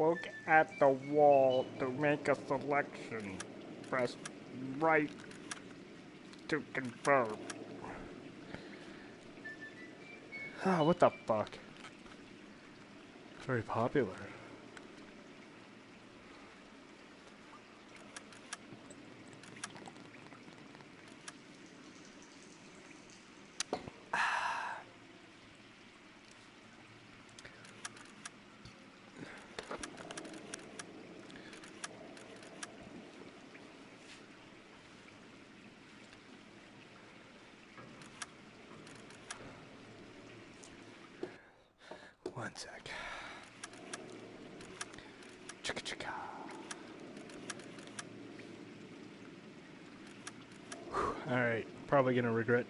Look at the wall to make a selection. Press right to confirm. Ah, what the fuck? Very popular. One sec. Chicka chicka. Alright, probably gonna regret.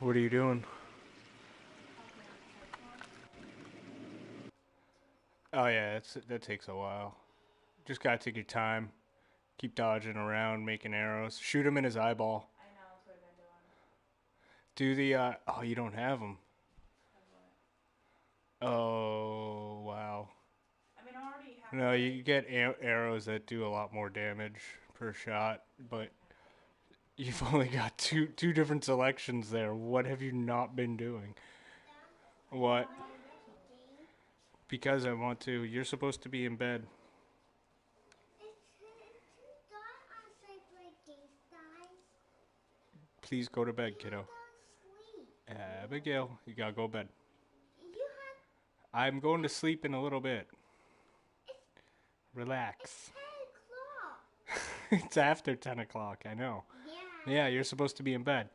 What are you doing? Oh yeah, that takes a while. Just gotta take your time. Keep dodging around, making arrows. Shoot him in his eyeball. I know, that's what I've been doing. Do the, oh, you don't have them. Oh, wow. I mean, I already have. No, you get arrows that do a lot more damage per shot, but you've only got two different selections there. What have you not been doing? What? Because I want to. You're supposed to be in bed. Please go to bed, kiddo. Abigail, you gotta go to bed. I'm going to sleep in a little bit. Relax. It's 10 o'clock. It's after 10 o'clock, I know. Yeah. Yeah, you're supposed to be in bed.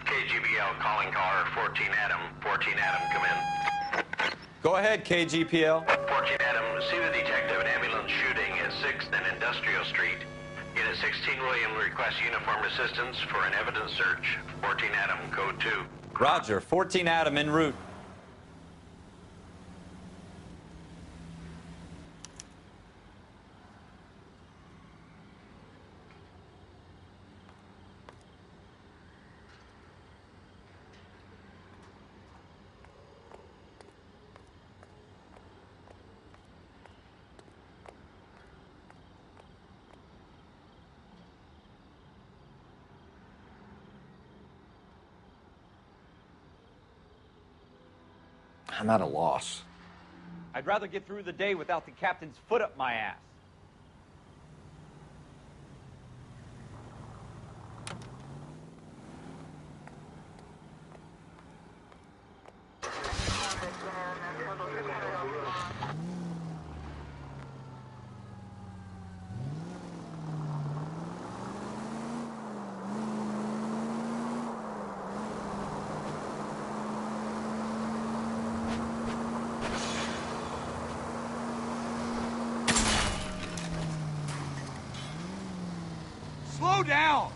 KGPL calling caller 14 Adam. 14 Adam, come in. Go ahead, KGPL. 14 Adam, see the detective, an ambulance shooting at 6th and Industrial Street. Unit 16 William requests uniformed assistance for an evidence search. 14 Adam, code 2. Roger, 14 Adam en route. I'm at a loss. I'd rather get through the day without the captain's foot up my ass. Slow down!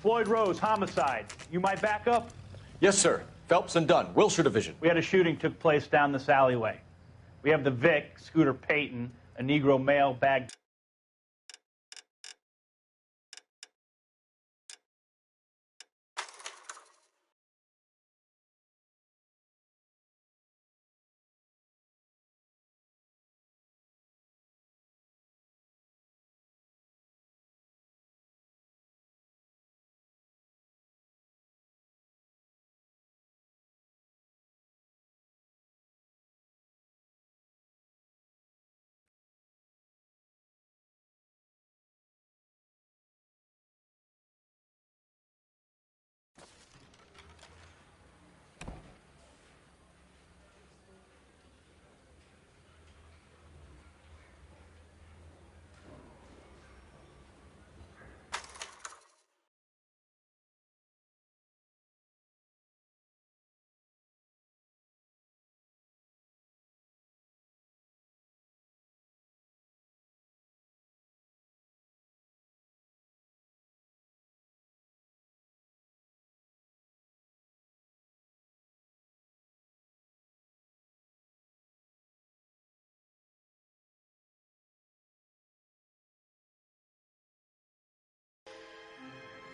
Floyd Rose, homicide. You my backup? Yes, sir. Phelps and Dunn, Wilshire Division. We had a shooting took place down this alleyway. We have the Vic, Scooter Payton, a Negro male bag.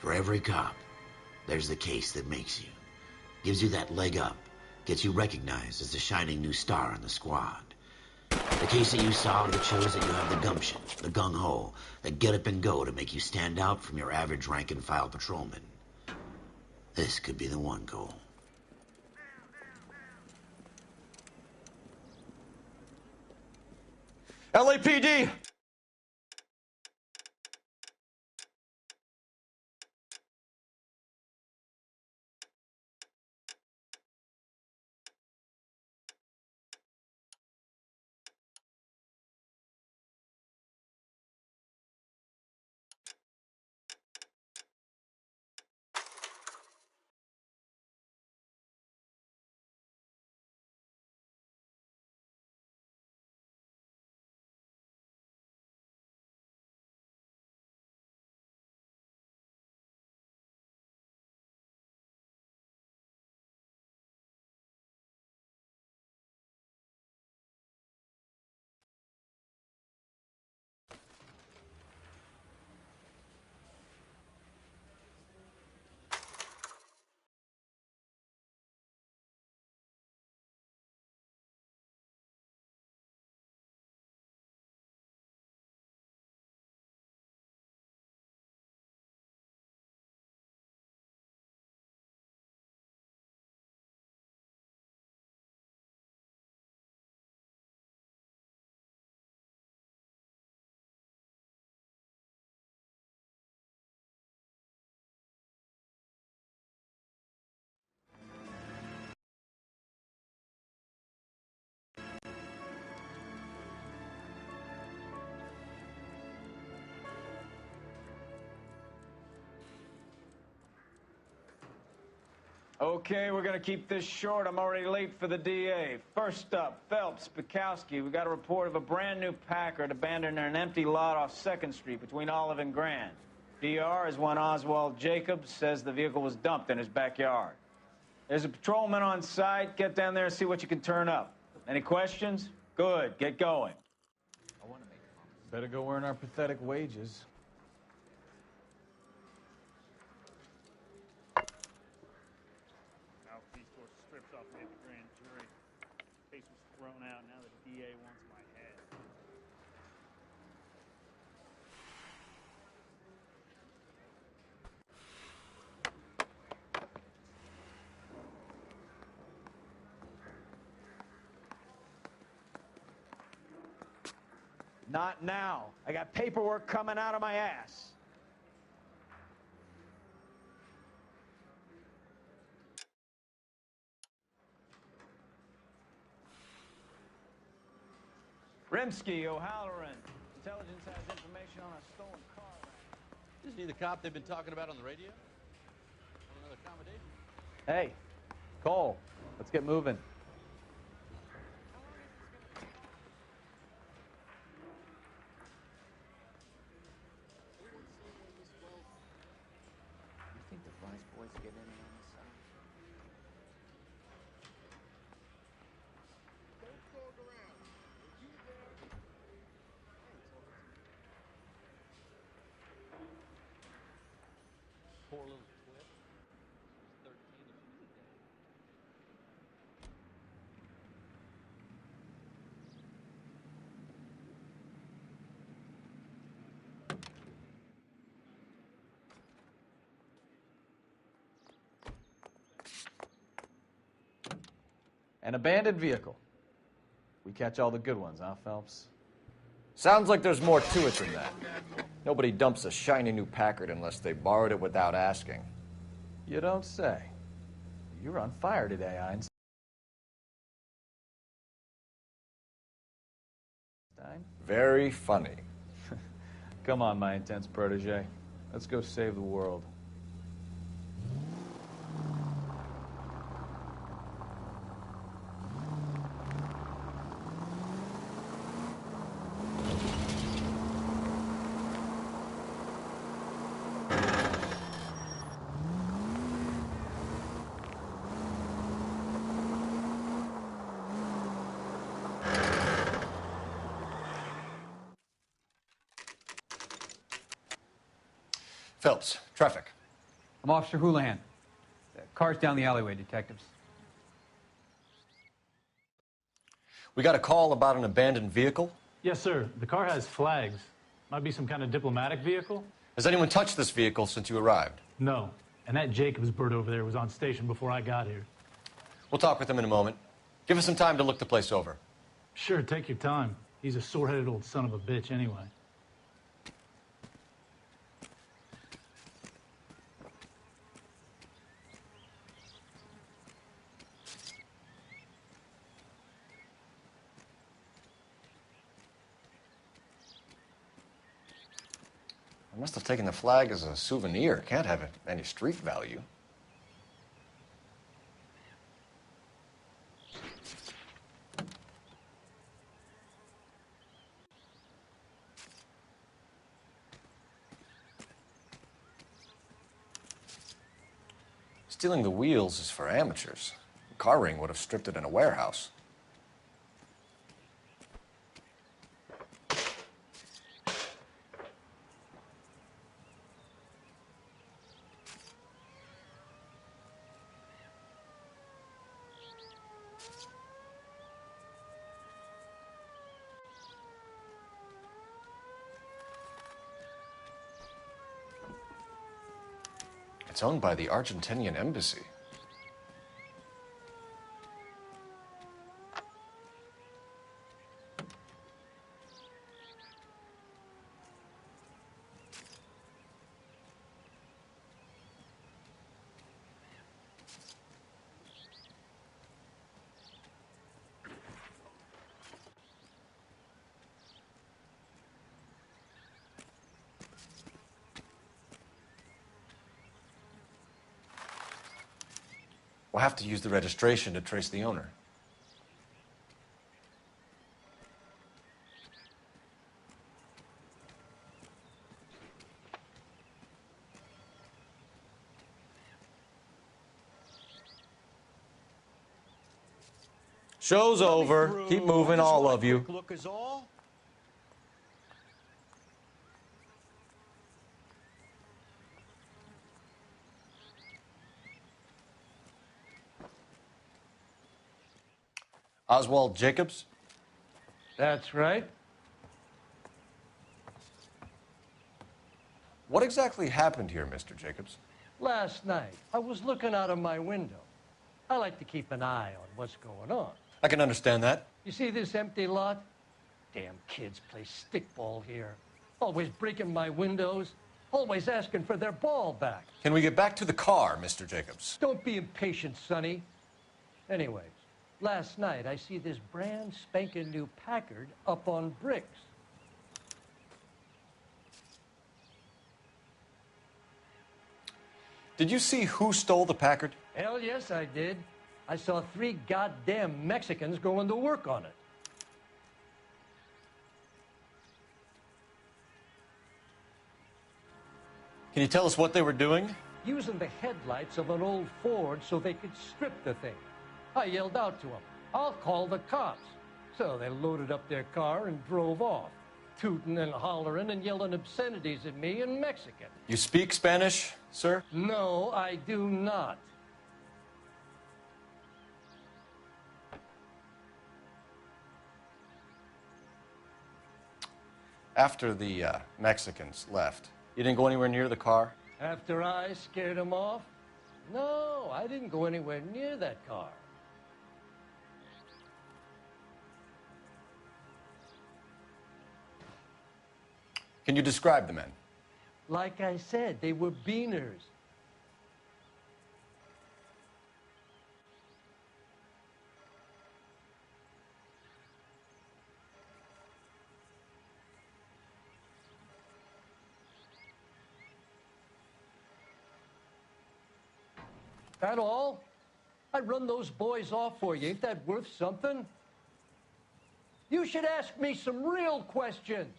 For every cop, there's the case that makes you. Gives you that leg up. Gets you recognized as the shining new star in the squad. The case that you solved that shows that you have the gumption, the gung-ho, the get up and go to make you stand out from your average rank-and-file patrolman. This could be the one goal. LAPD! Okay, we're gonna keep this short. I'm already late for the DA. First up, Phelps, Bukowski. We got a report of a brand new Packard abandoned in an empty lot off 2nd Street between Olive and Grand. DR is one Oswald Jacobs, says the vehicle was dumped in his backyard. There's a patrolman on site. Get down there and see what you can turn up. Any questions? Good, get going. Better go earn our pathetic wages. Mouthpiece was stripped off me at the grand jury. Case was thrown out. Now the DA wants my head. Not now. I got paperwork coming out of my ass. Rimsky, O'Halloran. Intelligence has information on a stolen car. Isn't he the cop they've been talking about on the radio? Want another accommodation? Hey, Cole, let's get moving. You think the Vice boys get in on this side? Poor little twit. She's 13 and she's dead. An abandoned vehicle. We catch all the good ones, huh, Phelps? Sounds like there's more to it than that. Nobody dumps a shiny new Packard unless they borrowed it without asking. You don't say. You're on fire today, Einstein. Very funny. Come on, my intense protege. Let's go save the world. Phelps, traffic. I'm Officer Houlihan. Car's down the alleyway, detectives. We got a call about an abandoned vehicle. Yes, sir. The car has flags. Might be some kind of diplomatic vehicle. Has anyone touched this vehicle since you arrived? No. And that Jacobs bird over there was on station before I got here. We'll talk with him in a moment. Give us some time to look the place over. Sure, take your time. He's a sore-headed old son of a bitch anyway. I must have taken the flag as a souvenir. Can't have any street value. Stealing the wheels is for amateurs. A car ring would have stripped it in a warehouse. It's owned by the Argentinian embassy. We'll have to use the registration to trace the owner. Show's over. Keep moving, all of you. Look is all. Oswald Jacobs? That's right. What exactly happened here, Mr. Jacobs? Last night, I was looking out of my window. I like to keep an eye on what's going on. I can understand that. You see this empty lot? Damn kids play stickball here. Always breaking my windows. Always asking for their ball back. Can we get back to the car, Mr. Jacobs? Don't be impatient, Sonny. Anyways, last night I see this brand spanking new Packard up on bricks. Did you see who stole the Packard? Hell yes, I did. I saw 3 goddamn Mexicans going to work on it. Can you tell us what they were doing? Using the headlights of an old Ford so they could strip the thing. I yelled out to them, "I'll call the cops." So they loaded up their car and drove off, tooting and hollering and yelling obscenities at me in Mexican. You speak Spanish, sir? No, I do not. After the Mexicans left, you didn't go anywhere near the car? After I scared them off? No, I didn't go anywhere near that car. Can you describe the men? Like I said, they were beaners. That all? I'd run those boys off for you. Ain't that worth something? You should ask me some real questions.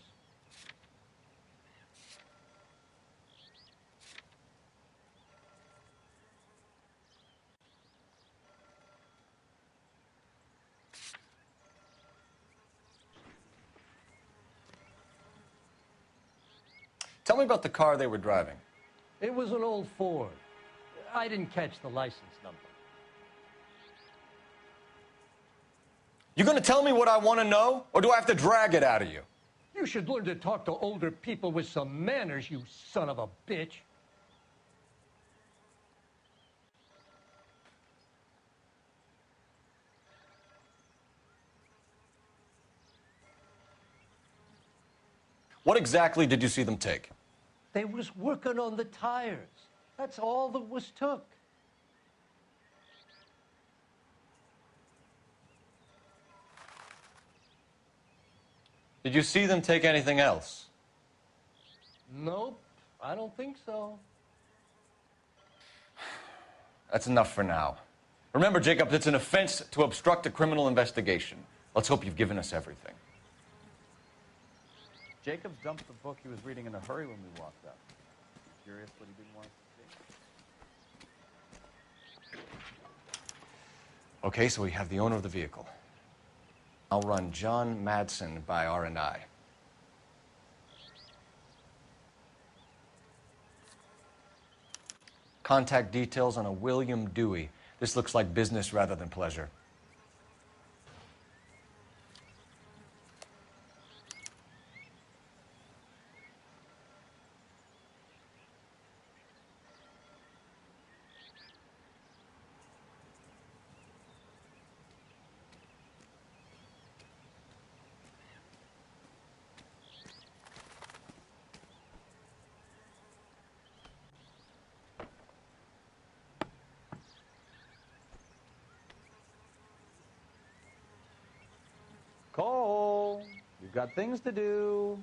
Tell me about the car they were driving. It was an old Ford. I didn't catch the license number. You gonna tell me what I want to know, or do I have to drag it out of you? You should learn to talk to older people with some manners, you son of a bitch. What exactly did you see them take? They was working on the tires. That's all that was took. Did you see them take anything else? Nope, I don't think so. That's enough for now. Remember, Jacob, it's an offense to obstruct a criminal investigation. Let's hope you've given us everything. Jacob dumped the book he was reading in a hurry when we walked up. Curious what he didn't want us to see. Okay, so we have the owner of the vehicle. I'll run John Madsen by R&I. Contact details on a William Dewey. This looks like business rather than pleasure. Cole, you've got things to do.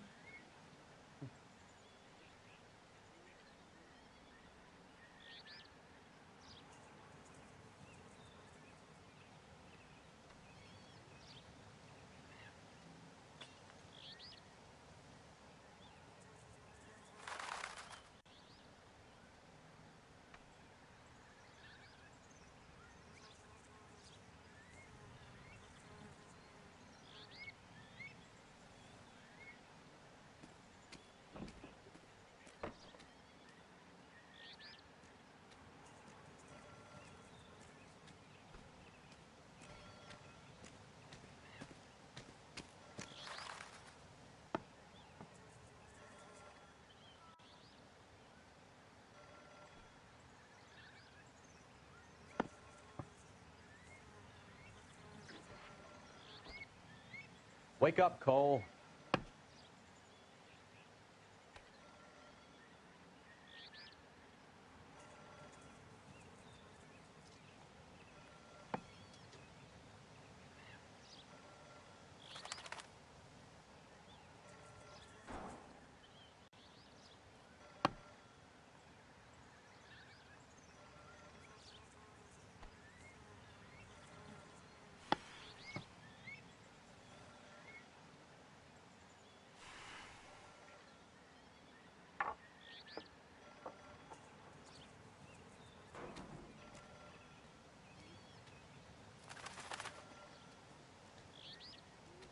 Wake up, Cole.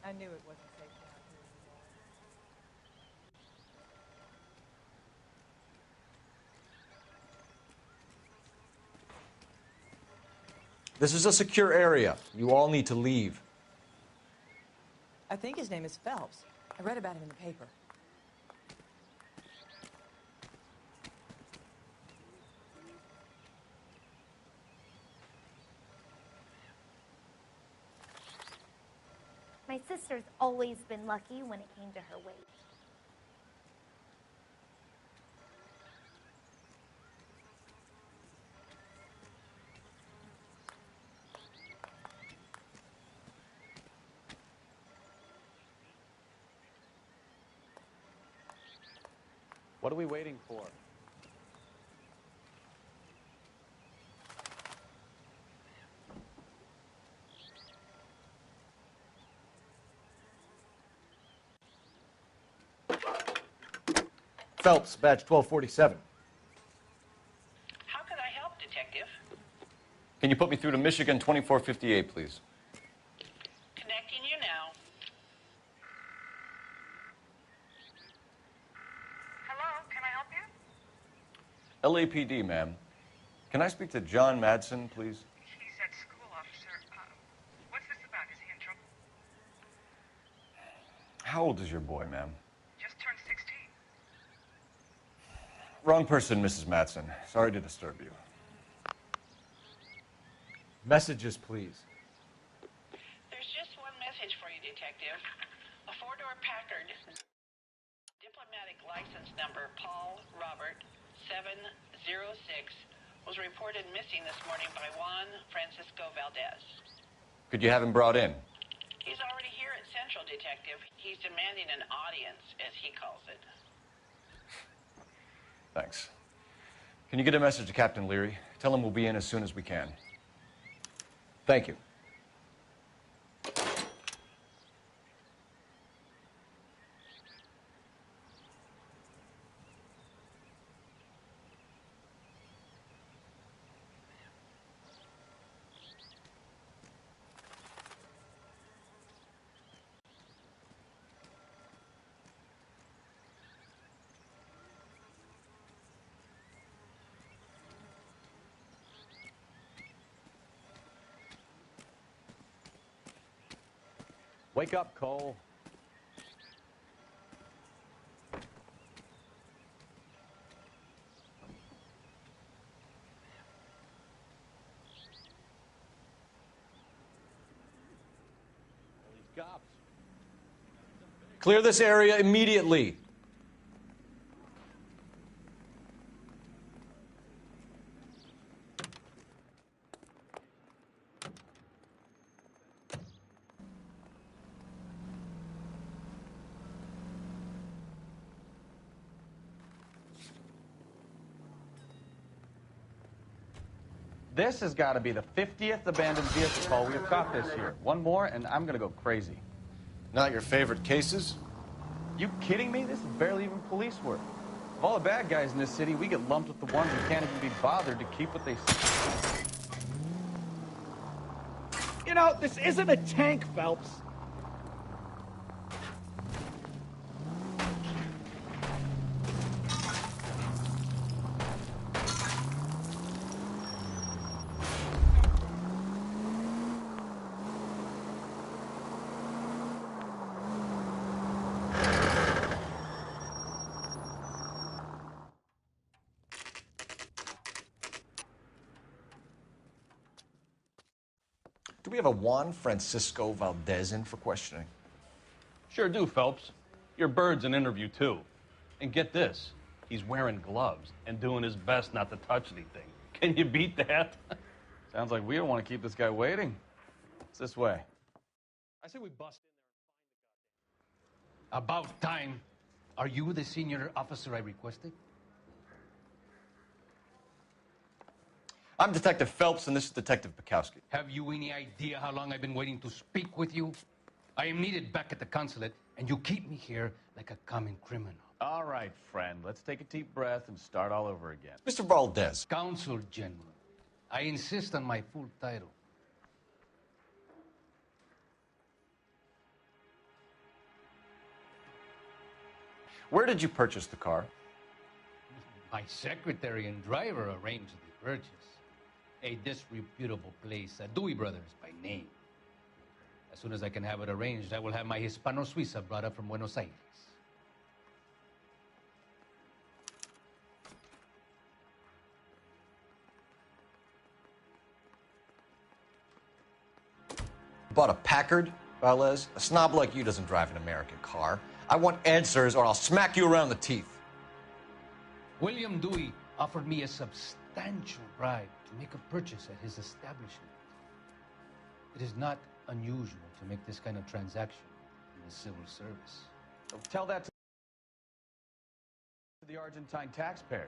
I knew it wasn't safe down here anymore. This is a secure area. You all need to leave. I think his name is Phelps. I read about him in the paper. My sister's always been lucky when it came to her weight. What are we waiting for? Phelps, badge 1247. How can I help, Detective? Can you put me through to Michigan 2458, please? Connecting you now. Hello, can I help you? LAPD, ma'am. Can I speak to John Madsen, please? He's at school, officer. What's this about? Is he in trouble? How old is your boy, ma'am? Just turned 16. Wrong person, Mrs. Madsen. Sorry to disturb you. Messages, please. There's just one message for you, Detective. A four-door Packard, diplomatic license number Paul Robert 706, was reported missing this morning by Juan Francisco Valdez. Could you have him brought in? He's already here at Central, Detective. He's demanding an audience, as he calls it. Thanks. Can you get a message to Captain Leary? Tell him we'll be in as soon as we can. Thank you. Wake up, Cole. These cops. Clear this area immediately. This has got to be the 50th abandoned vehicle call we have caught this year. One more, and I'm going to go crazy. Not your favorite cases? You kidding me? This is barely even police work. Of all the bad guys in this city, we get lumped with the ones who can't even be bothered to keep what they say. You know, this isn't a tank, Phelps. Do we have a Juan Francisco Valdez in for questioning? Sure do, Phelps. Your bird's an interview, too. And get this, he's wearing gloves and doing his best not to touch anything. Can you beat that? Sounds like we don't want to keep this guy waiting. It's this way. I say we bust in there and find the goddamn... About time. Are you the senior officer I requested? I'm Detective Phelps, and this is Detective Bukowski. Have you any idea how long I've been waiting to speak with you? I am needed back at the consulate, and you keep me here like a common criminal. All right, friend. Let's take a deep breath and start all over again. Mr. Valdez. Consul General. I insist on my full title. Where did you purchase the car? My secretary and driver arranged the purchase. A disreputable place, Dewey Brothers by name. As soon as I can have it arranged, I will have my Hispano Suiza brought up from Buenos Aires. Bought a Packard, Valdez? A snob like you doesn't drive an American car. I want answers or I'll smack you around the teeth. William Dewey offered me a substantial bribe to make a purchase at his establishment. It is not unusual to make this kind of transaction in the civil service. Tell that to the Argentine taxpayers.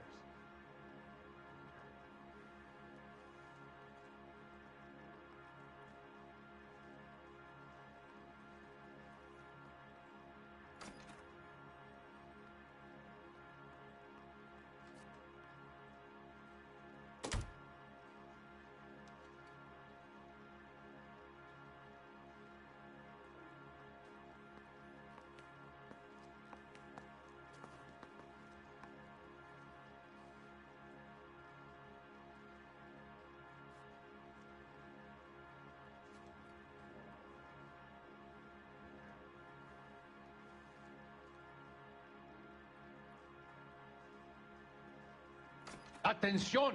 Atención!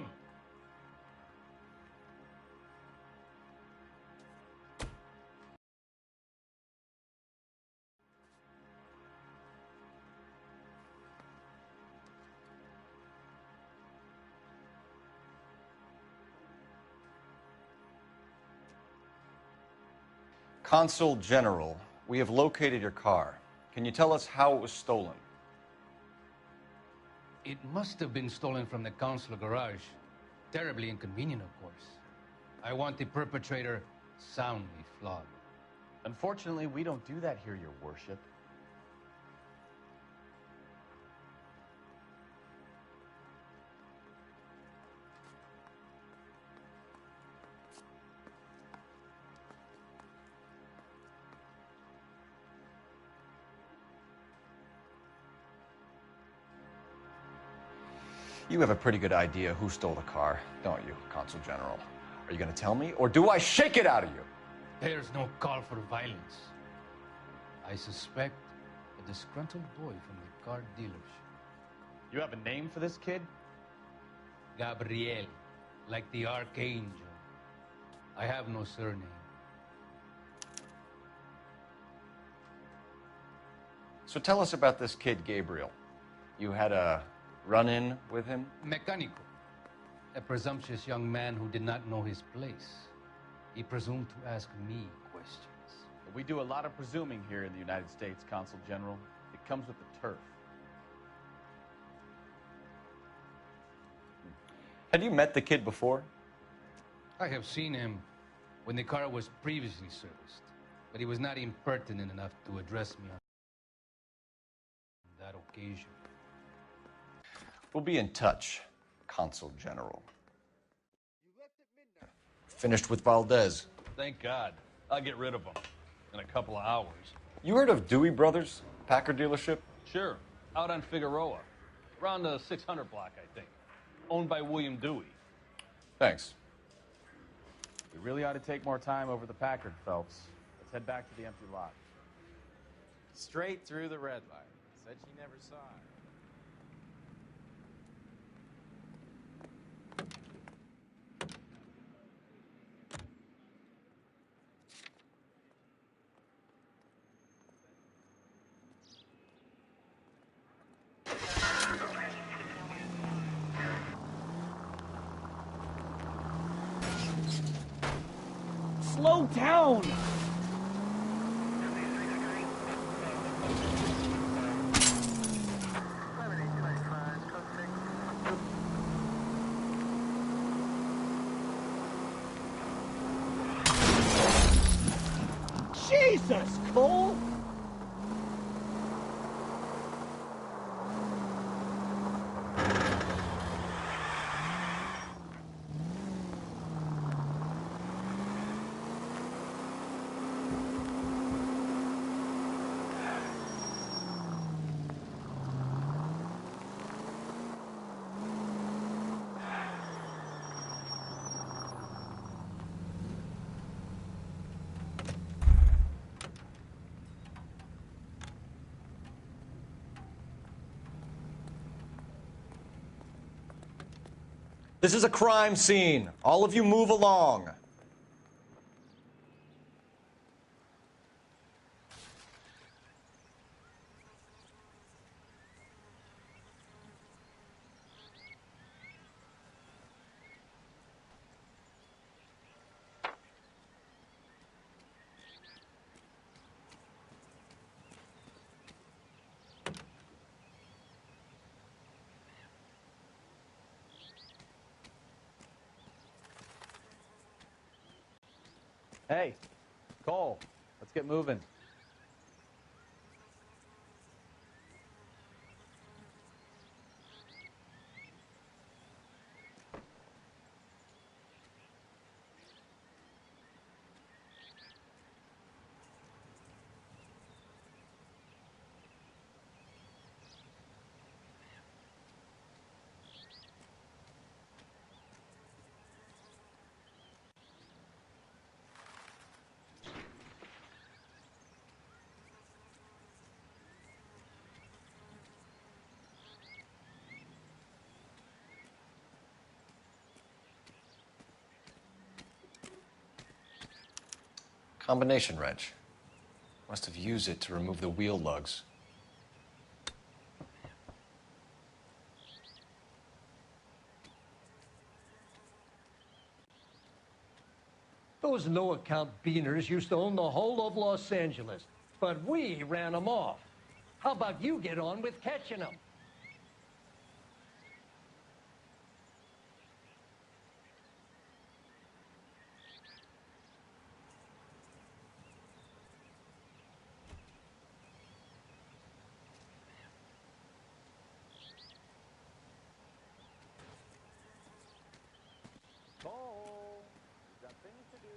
Consul General, we have located your car. Can you tell us how it was stolen? It must have been stolen from the consular garage. Terribly inconvenient, of course. I want the perpetrator soundly flogged. Unfortunately, we don't do that here, Your Worship. You have a pretty good idea who stole the car, don't you, Consul General? Are you going to tell me, or do I shake it out of you? There's no call for violence. I suspect a disgruntled boy from the car dealership. You have a name for this kid? Gabriel, like the archangel. I have no surname. So tell us about this kid, Gabriel. You had a run-in with him? Mecánico. A presumptuous young man who did not know his place. He presumed to ask me questions. We do a lot of presuming here in the United States, Consul General. It comes with the turf. Had you met the kid before? I have seen him when the car was previously serviced, but he was not impertinent enough to address me on that occasion. We'll be in touch, Consul General. Finished with Valdez. Thank God. I'll get rid of him in a couple of hours. You heard of Dewey Brothers, Packard dealership? Sure. Out on Figueroa. Around the 600 block, I think. Owned by William Dewey. Thanks. We really ought to take more time over the Packard, Phelps. Let's head back to the empty lot. Straight through the red light. Said she never saw it. slow down! Jesus, Cole! This is a crime scene. All of you move along. Hey, Cole, let's get moving. Combination wrench. Must have used it to remove the wheel lugs. Those no-account beaners used to own the whole of Los Angeles, but we ran them off. How about you get on with catching them? Cole, we've got things to do.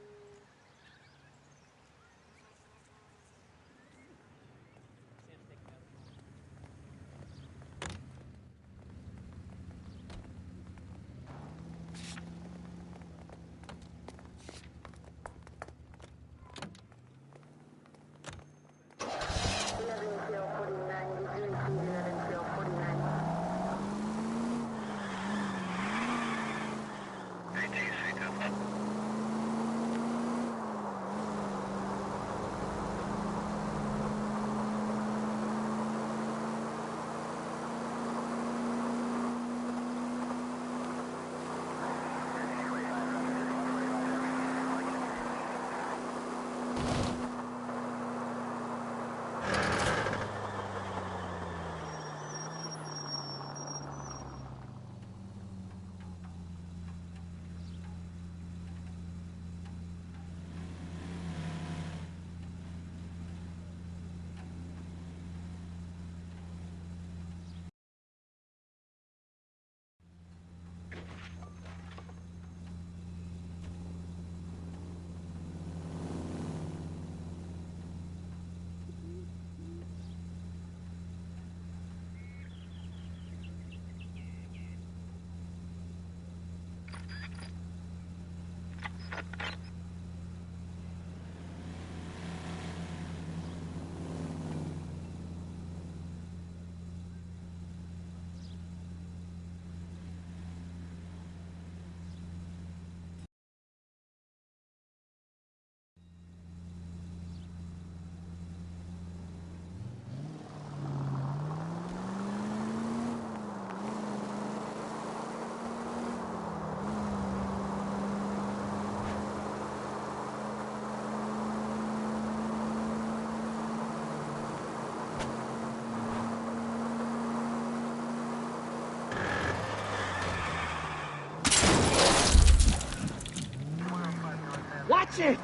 Watch it!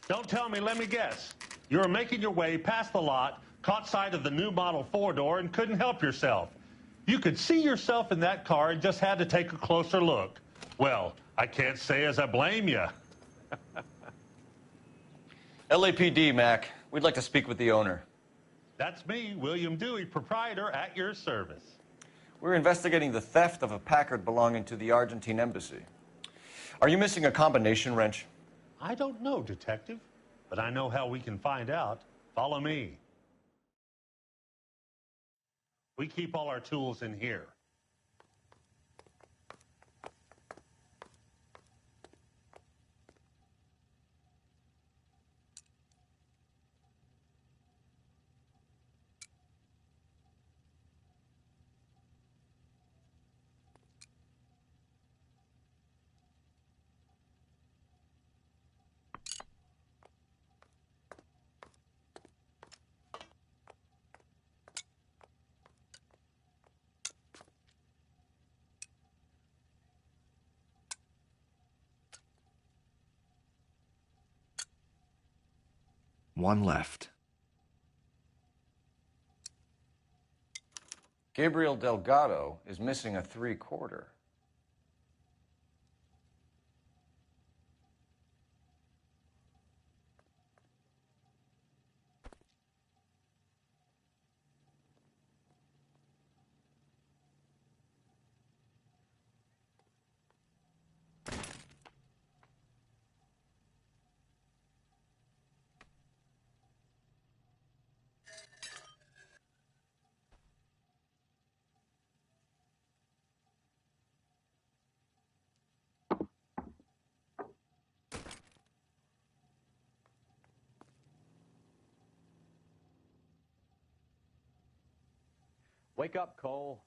Don't tell me, let me guess. You were making your way past the lot, caught sight of the new model four-door, and couldn't help yourself. You could see yourself in that car and just had to take a closer look. Well, I can't say as I blame you. LAPD, Mac. We'd like to speak with the owner. That's me, William Dewey, proprietor, at your service. We're investigating the theft of a Packard belonging to the Argentine embassy. Are you missing a combination wrench? I don't know, Detective, but I know how we can find out. Follow me. We keep all our tools in here. One left. Gabriel Delgado is missing a 3/4. Wake up, Cole.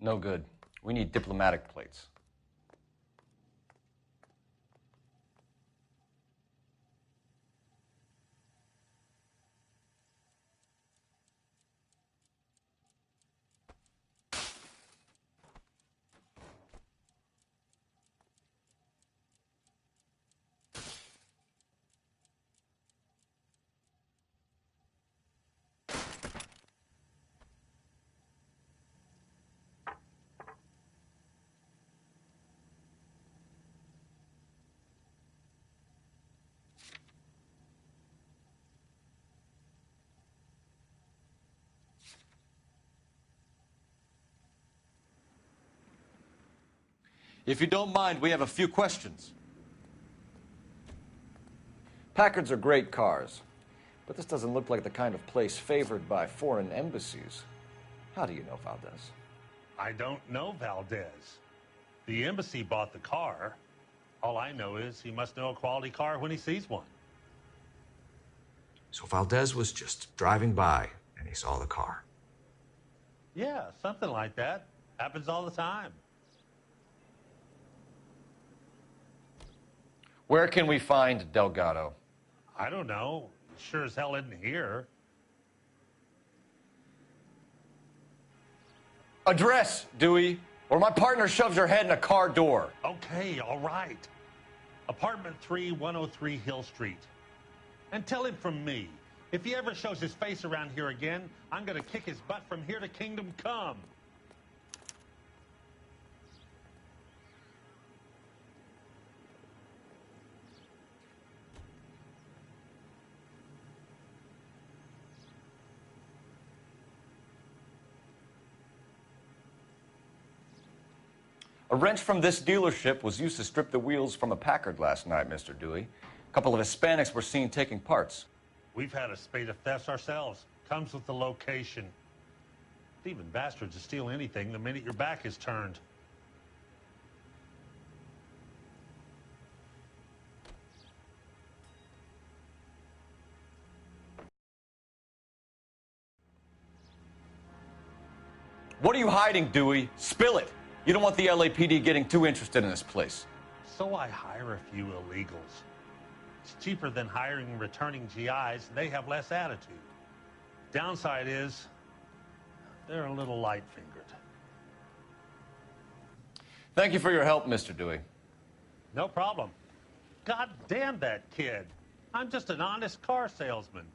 No good. We need diplomatic plates. If you don't mind, we have a few questions. Packards are great cars, but this doesn't look like the kind of place favored by foreign embassies. How do you know Valdez? I don't know Valdez. The embassy bought the car. All I know is he must know a quality car when he sees one. So Valdez was just driving by and he saw the car. Yeah, something like that. Happens all the time. Where can we find Delgado? I don't know. Sure as hell isn't here. Address, Dewey, or my partner shoves your head in a car door. Okay, all right. Apartment 3, 103 Hill Street. And tell him from me, if he ever shows his face around here again, I'm gonna kick his butt from here to Kingdom Come. A wrench from this dealership was used to strip the wheels from a Packard last night, Mr. Dewey. A couple of Hispanics were seen taking parts. We've had a spate of thefts ourselves. Comes with the location. Thieving bastards will steal anything the minute your back is turned. What are you hiding, Dewey? Spill it. You don't want the LAPD getting too interested in this place. So I hire a few illegals. It's cheaper than hiring returning GIs, and they have less attitude. Downside is, they're a little light-fingered. Thank you for your help, Mr. Dewey. No problem. God damn that kid. I'm just an honest car salesman.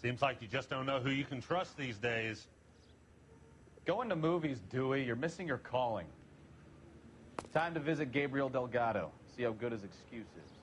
Seems like you just don't know who you can trust these days. Going to movies, Dewey. You're missing your calling. Time to visit Gabriel Delgado. See how good his excuse is.